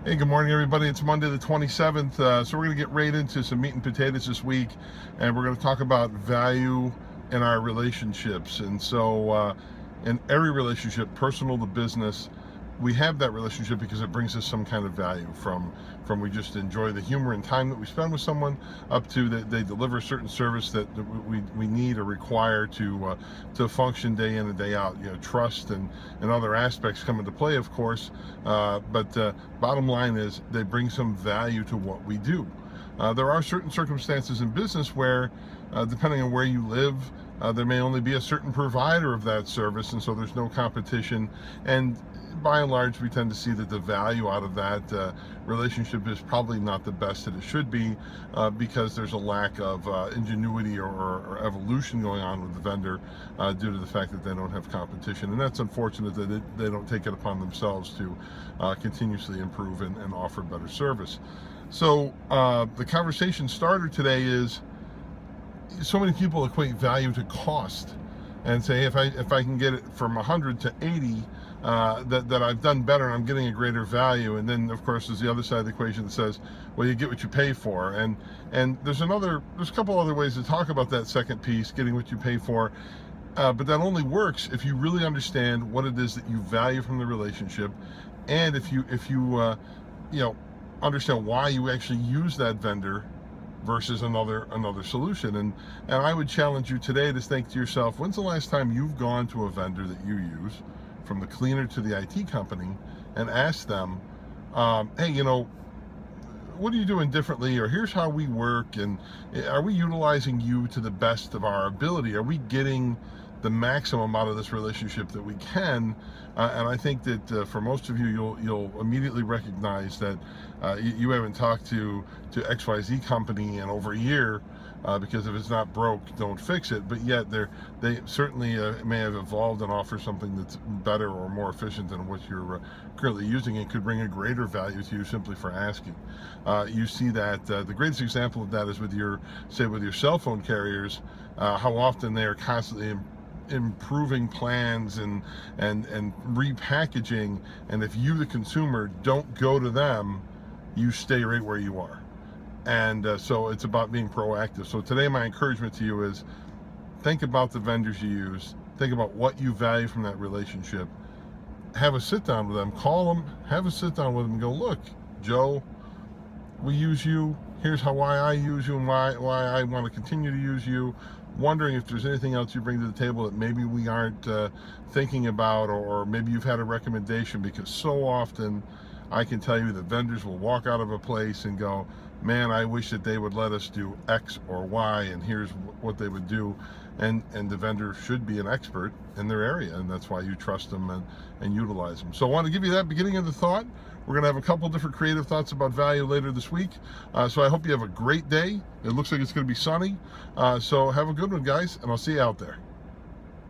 Hey, good morning, everybody. It's Monday the 27th. So we're going to get right into some meat and potatoes this week, and we're going to talk about value in our relationships. And so in every relationship, personal to business, we have that relationship because it brings us some kind of value from we just enjoy the humor and time that we spend with someone, up to that they deliver a certain service that we need or require to function day in and day out. Trust and other aspects come into play, of course, but bottom line is they bring some value to what we do. There are certain circumstances in business where, depending on where you live, there may only be a certain provider of that service, and so there's no competition. And by and large, we tend to see that the value out of that relationship is probably not the best that it should be, because there's a lack of ingenuity or evolution going on with the vendor, due to the fact that they don't have competition. And that's unfortunate that they don't take it upon themselves to continuously improve and offer better service. So the conversation starter today is, so many people equate value to cost and say, if I can get it from 100 to 80, that I've done better and I'm getting a greater value. And then, of course, there's the other side of the equation that says, well, you get what you pay for. And there's a couple other ways to talk about that second piece, getting what you pay for. But that only works if you really understand what it is that you value from the relationship, and if you understand why you actually use that vendor versus another solution. And I would challenge you today to think to yourself, when's the last time you've gone to a vendor that you use, from the cleaner to the IT company, and asked them, hey, what are you doing differently, or here's how we work, and are we utilizing you to the best of our ability? Are we getting the maximum out of this relationship that we can? And I think that for most of you, you'll immediately recognize that you haven't talked to XYZ company in over a year, because if it's not broke, don't fix it. But yet they certainly may have evolved and offer something that's better or more efficient than what you're currently using, and could bring a greater value to you simply for asking. You see that the greatest example of that is with your cell phone carriers, how often they are constantly improving plans and repackaging, and if you, the consumer, don't go to them, you stay right where you are. And so it's about being proactive. So today my encouragement to you is, think about the vendors you use, think about what you value from that relationship, have a sit down with them, call them, have a sit down with them and go, look, Joe, we use you, here's why I use you and why I want to continue to use you. Wondering if there's anything else you bring to the table that maybe we aren't thinking about, or maybe you've had a recommendation, because so often I can tell you that vendors will walk out of a place and go, man, I wish that they would let us do X or Y, and here's what they would do. And the vendor should be an expert in their area, and that's why you trust them and utilize them. So I want to give you that beginning of the thought. We're going to have a couple different creative thoughts about value later this week. So I hope you have a great day. It looks like it's going to be sunny. So have a good one, guys, and I'll see you out there.